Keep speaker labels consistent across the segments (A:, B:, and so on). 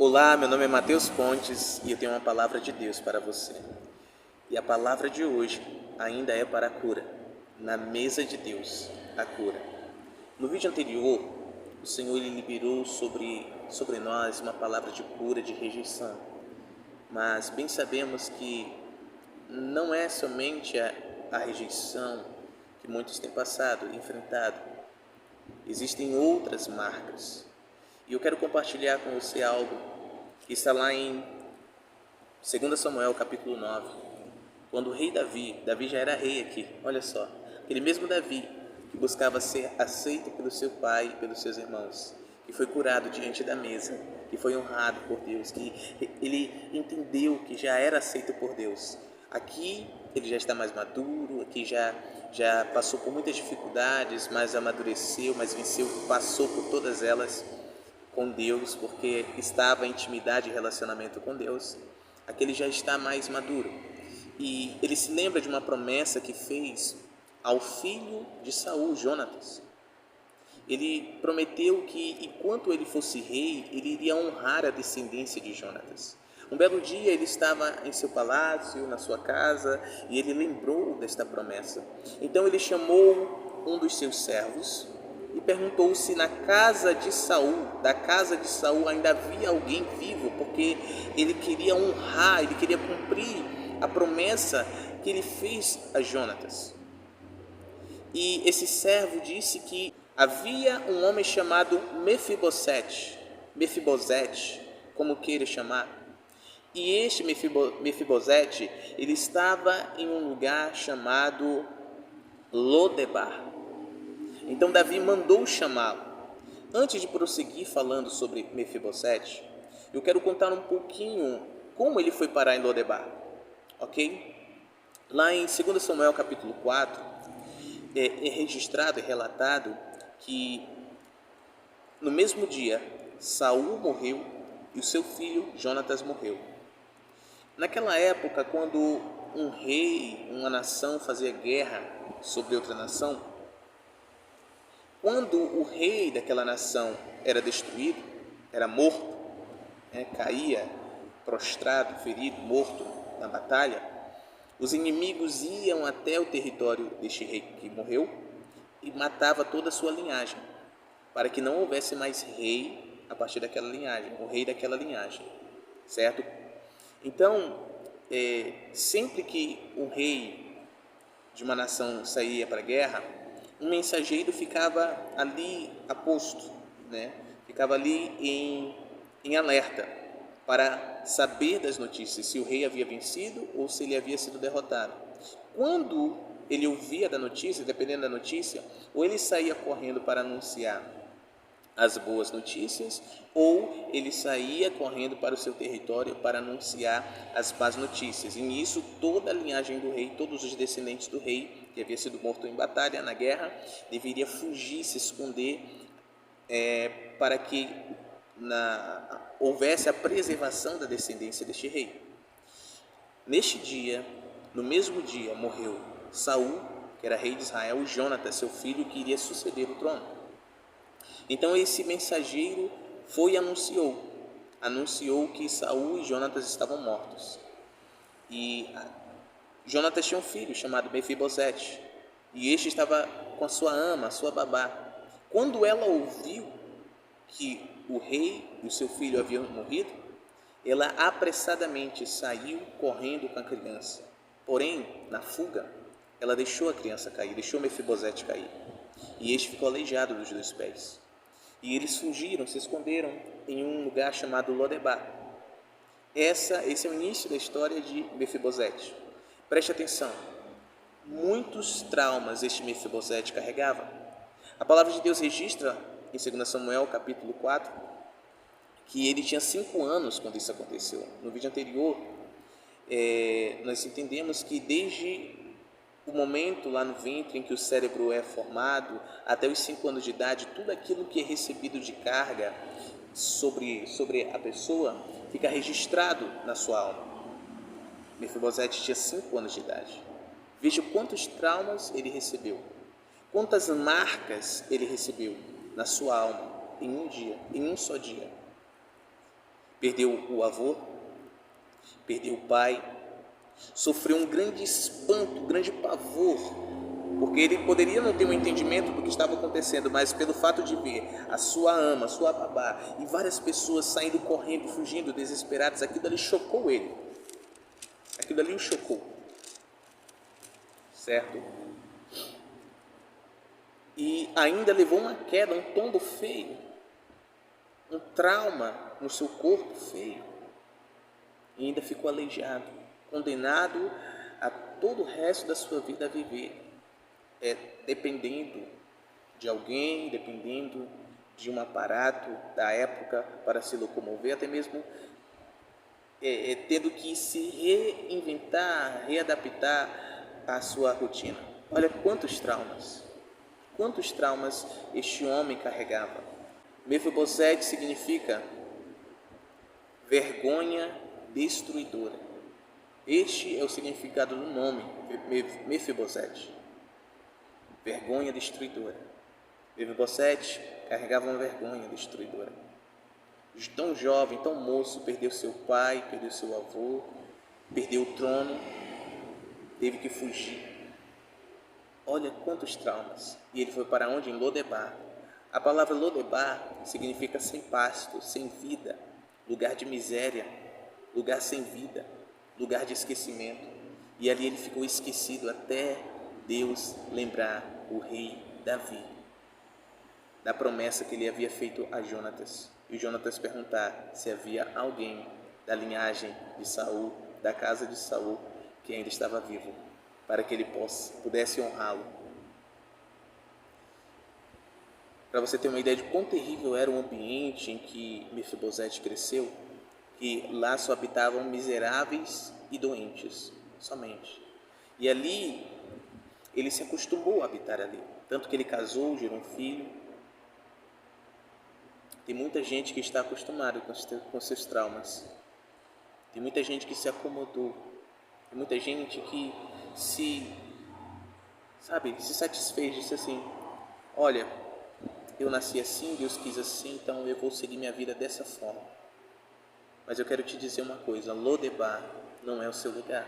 A: Olá, meu nome é Matheus Pontes e eu tenho uma palavra de Deus para você. E a palavra de hoje ainda é para a cura. Na mesa de Deus, a cura. No vídeo anterior, o Senhor ele liberou sobre nós uma palavra de cura, de rejeição. Mas bem sabemos que não é somente a rejeição que muitos têm passado, enfrentado. Existem outras marcas. E eu quero compartilhar com você algo que está lá em 2 Samuel capítulo 9, quando o rei Davi já era rei aqui, olha só, aquele mesmo Davi que buscava ser aceito pelo seu pai e pelos seus irmãos, que foi curado diante da mesa, que foi honrado por Deus, que ele entendeu que já era aceito por Deus. Aqui ele já está mais maduro, aqui já passou por muitas dificuldades, mas amadureceu, mas venceu, passou por todas elas com Deus, porque estava em intimidade e relacionamento com Deus. Aquele já está mais maduro. E ele se lembra de uma promessa que fez ao filho de Saul, Jonatas. Ele prometeu que enquanto ele fosse rei, ele iria honrar a descendência de Jonatas. Um belo dia ele estava em seu palácio, na sua casa, e ele lembrou desta promessa. Então ele chamou um dos seus servos e perguntou se na casa de Saul, da casa de Saul ainda havia alguém vivo, porque ele queria honrar, ele queria cumprir a promessa que ele fez a Jonatas. E esse servo disse que havia um homem chamado Mefibosete, como queira chamar. E este Mefibosete, ele estava em um lugar chamado Lodebar. Então Davi mandou chamá-lo. Antes de prosseguir falando sobre Mefibosete, eu quero contar um pouquinho como ele foi parar em Lodebar, ok? Lá em 2 Samuel capítulo 4, é registrado, é relatado que no mesmo dia Saul morreu e o seu filho Jonatas morreu. Naquela época, quando um rei, uma nação fazia guerra sobre outra nação, quando o rei daquela nação era destruído, era morto, caía prostrado, ferido, morto na batalha, os inimigos iam até o território deste rei que morreu e matava toda a sua linhagem, para que não houvesse mais rei a partir daquela linhagem, o rei daquela linhagem, certo? Então, sempre que um rei de uma nação saía para a guerra, um mensageiro ficava ali a posto, ficava ali em alerta para saber das notícias, se o rei havia vencido ou se ele havia sido derrotado. Quando ele ouvia da notícia, dependendo da notícia, ou ele saía correndo para anunciar as boas notícias, ou ele saía correndo para o seu território para anunciar as más notícias. E nisso toda a linhagem do rei, todos os descendentes do rei, que havia sido morto em batalha, na guerra, deveria fugir, se esconder, para que houvesse a preservação da descendência deste rei. Neste dia, no mesmo dia, morreu Saul, que era rei de Israel, e Jonatas, seu filho, que iria suceder o trono. Então esse mensageiro foi e anunciou que Saul e Jonatas estavam mortos. E Jonatas tinha um filho chamado Mefibosete, e este estava com a sua ama, a sua babá. Quando ela ouviu que o rei e o seu filho haviam morrido, ela apressadamente saiu correndo com a criança. Porém, na fuga, ela deixou a criança cair, deixou Mefibosete cair, e este ficou aleijado dos 2 pés. E eles fugiram, se esconderam em um lugar chamado Lodebar. Esse é o início da história de Mefibosete. Preste atenção, muitos traumas este Mefibosete carregava. A palavra de Deus registra em 2 Samuel capítulo 4 que ele tinha 5 anos quando isso aconteceu. No vídeo anterior, nós entendemos que desde o momento lá no ventre em que o cérebro é formado, até os 5 anos de idade, tudo aquilo que é recebido de carga sobre a pessoa fica registrado na sua alma. Mefibosete tinha 5 anos de idade. Veja quantos traumas ele recebeu, quantas marcas ele recebeu na sua alma em um dia, em um só dia. Perdeu o avô, perdeu o pai, sofreu um grande espanto, um grande pavor, porque ele poderia não ter um entendimento do que estava acontecendo, mas pelo fato de ver a sua ama, a sua babá e várias pessoas saindo correndo, fugindo, desesperadas, aquilo ali chocou ele. Aquilo ali o chocou, certo? E ainda levou uma queda, um tombo feio, um trauma no seu corpo feio. E ainda ficou aleijado, condenado a todo o resto da sua vida a viver, dependendo de alguém, dependendo de um aparato da época para se locomover, até mesmo tendo que se reinventar, readaptar à sua rotina. Olha quantos traumas este homem carregava. Mefibosete significa vergonha destruidora. Este é o significado do nome Mefibosete, vergonha destruidora. Mefibosete carregava uma vergonha destruidora. Tão jovem, tão moço, perdeu seu pai, perdeu seu avô, perdeu o trono, teve que fugir. Olha quantos traumas. E ele foi para onde? Em Lodebar. A palavra Lodebar significa sem pasto, sem vida, lugar de miséria, lugar sem vida, lugar de esquecimento. E ali ele ficou esquecido até Deus lembrar o rei Davi da promessa que ele havia feito a Jonatas. E Jonatas perguntar se havia alguém da linhagem de Saul, da casa de Saul, que ainda estava vivo, para que ele pudesse honrá-lo. Para você ter uma ideia de quão terrível era o ambiente em que Mefibosete cresceu, que lá só habitavam miseráveis e doentes, somente. E ali, ele se acostumou a habitar ali, tanto que ele casou, gerou um filho. Tem muita gente que está acostumada com seus traumas. Tem muita gente que se acomodou. Tem muita gente que se satisfez, disse assim: olha, eu nasci assim, Deus quis assim, então eu vou seguir minha vida dessa forma. Mas eu quero te dizer uma coisa: Lodebar não é o seu lugar.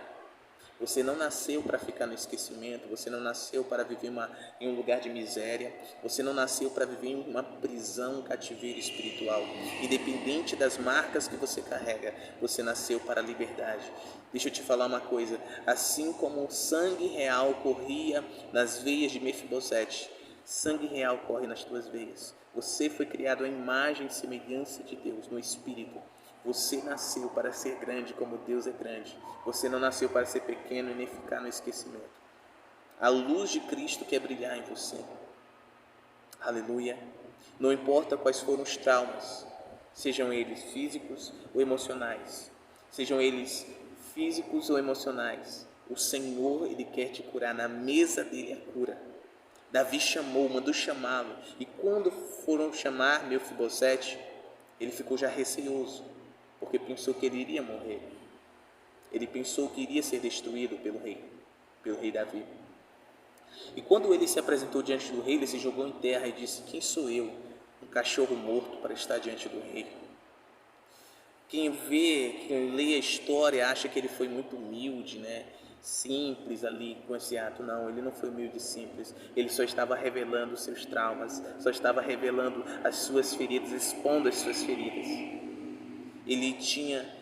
A: Você não nasceu para ficar no esquecimento, você não nasceu para viver em um lugar de miséria, você não nasceu para viver em uma prisão, um cativeiro espiritual. Independente das marcas que você carrega, você nasceu para a liberdade. Deixa eu te falar uma coisa: assim como o sangue real corria nas veias de Mefibosete, sangue real corre nas tuas veias. Você foi criado à imagem e semelhança de Deus no Espírito. Você nasceu para ser grande como Deus é grande. Você não nasceu para ser pequeno e nem ficar no esquecimento. A luz de Cristo quer brilhar em você. Aleluia. Não importa quais foram os traumas, sejam eles físicos ou emocionais. Sejam eles físicos ou emocionais. O Senhor, Ele quer te curar. Na mesa dele a cura. Davi mandou chamá-lo. E quando foram chamar Mefibosete, ele ficou já receoso, porque pensou que ele iria morrer. Ele pensou que iria ser destruído pelo rei Davi. E quando ele se apresentou diante do rei, ele se jogou em terra e disse: quem sou eu, um cachorro morto, para estar diante do rei? Quem lê a história acha que ele foi muito humilde, né? Simples ali com esse ato. Não, ele não foi humilde e simples. Ele só estava revelando os seus traumas, só estava revelando as suas feridas, expondo as suas feridas. Ele tinha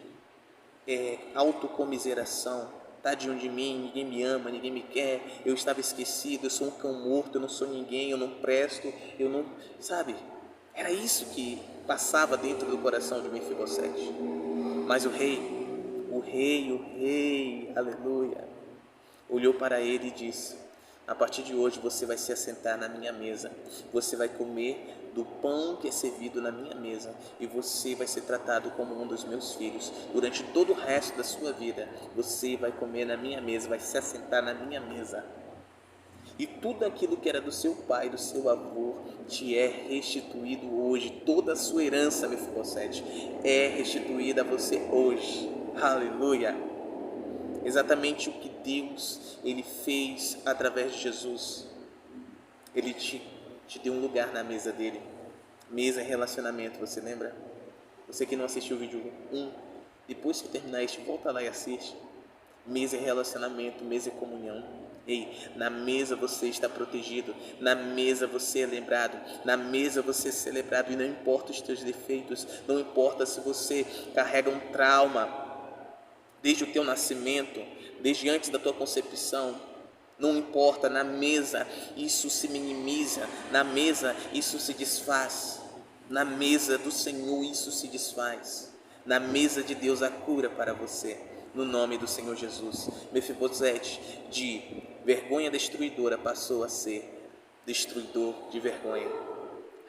A: autocomiseração. Tadinho de mim, ninguém me ama, ninguém me quer, eu estava esquecido, eu sou um cão morto, eu não sou ninguém, eu não presto, eu não... Sabe? Era isso que passava dentro do coração de Mefibosete. Mas o rei, aleluia, olhou para ele e disse: a partir de hoje você vai se assentar na minha mesa, você vai comer do pão que é servido na minha mesa e você vai ser tratado como um dos meus filhos. Durante todo o resto da sua vida, você vai comer na minha mesa, vai se assentar na minha mesa. E tudo aquilo que era do seu pai, do seu avô, te é restituído hoje. Toda a sua herança, Mefibosete, é restituída a você hoje. Aleluia! Exatamente o que Deus ele fez através de Jesus. Ele te deu um lugar na mesa dele. Mesa é relacionamento, você lembra? Você que não assistiu o vídeo 1, depois que terminar este, volta lá e assiste. Mesa é relacionamento, mesa é comunhão. Ei, na mesa você está protegido, na mesa você é lembrado, na mesa você é celebrado, e não importa os teus defeitos, não importa se você carrega um trauma desde o teu nascimento, desde antes da tua concepção, não importa, na mesa isso se minimiza, na mesa isso se desfaz, na mesa do Senhor isso se desfaz, na mesa de Deus a cura para você, no nome do Senhor Jesus. Mefibosete, de vergonha destruidora, passou a ser destruidor de vergonha.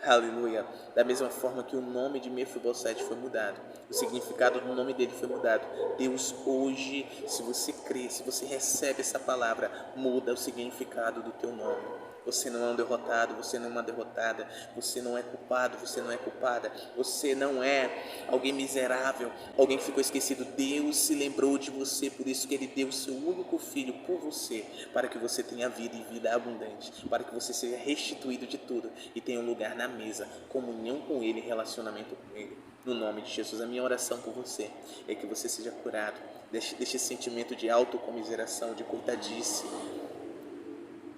A: Aleluia. Da mesma forma que o nome de Mefibosete foi mudado, o significado do nome dele foi mudado. Deus hoje, se você crê, se você recebe essa palavra, muda o significado do teu nome. Você não é um derrotado, você não é uma derrotada, você não é culpado, você não é culpada, você não é alguém miserável, alguém que ficou esquecido. Deus se lembrou de você, por isso que Ele deu o seu único filho por você, para que você tenha vida e vida abundante, para que você seja restituído de tudo e tenha um lugar na mesa, comunhão com Ele, relacionamento com Ele. No nome de Jesus, a minha oração por você é que você seja curado deste sentimento de autocomiseração, de coitadice.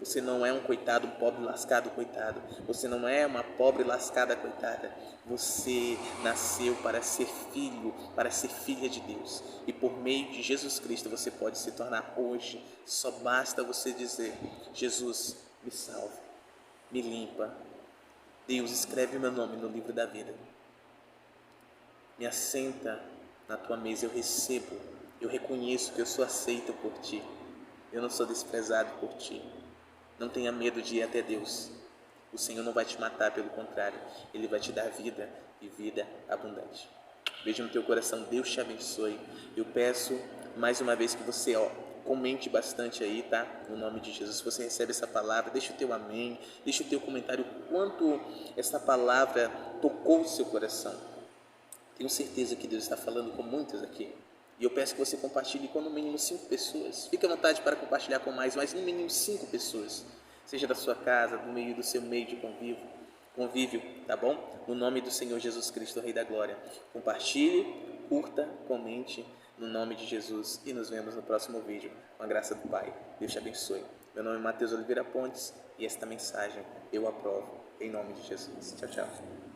A: Você não é um coitado, um pobre lascado coitado. Você não é uma pobre lascada coitada. Você nasceu para ser filho, para ser filha de Deus. E por meio de Jesus Cristo você pode se tornar hoje. Só basta você dizer: Jesus, me salve, me limpa. Deus, escreve meu nome no livro da vida. Me assenta na tua mesa, eu recebo. Eu reconheço que eu sou aceito por ti. Eu não sou desprezado por ti. Não tenha medo de ir até Deus. O Senhor não vai te matar, pelo contrário, Ele vai te dar vida e vida abundante. Beijo no teu coração, Deus te abençoe. Eu peço mais uma vez que você comente bastante aí, tá? No nome de Jesus. Se você recebe essa palavra, deixa o teu amém, deixa o teu comentário, o quanto essa palavra tocou o seu coração. Tenho certeza que Deus está falando com muitos aqui. E eu peço que você compartilhe com no mínimo 5 pessoas. Fique à vontade para compartilhar com mais, mas no mínimo 5 pessoas. Seja da sua casa, do seu meio de convívio, tá bom? No nome do Senhor Jesus Cristo, Rei da Glória. Compartilhe, curta, comente, no nome de Jesus. E nos vemos no próximo vídeo. Com a graça do Pai. Deus te abençoe. Meu nome é Matheus Oliveira Pontes e esta mensagem eu aprovo. Em nome de Jesus. Tchau, tchau.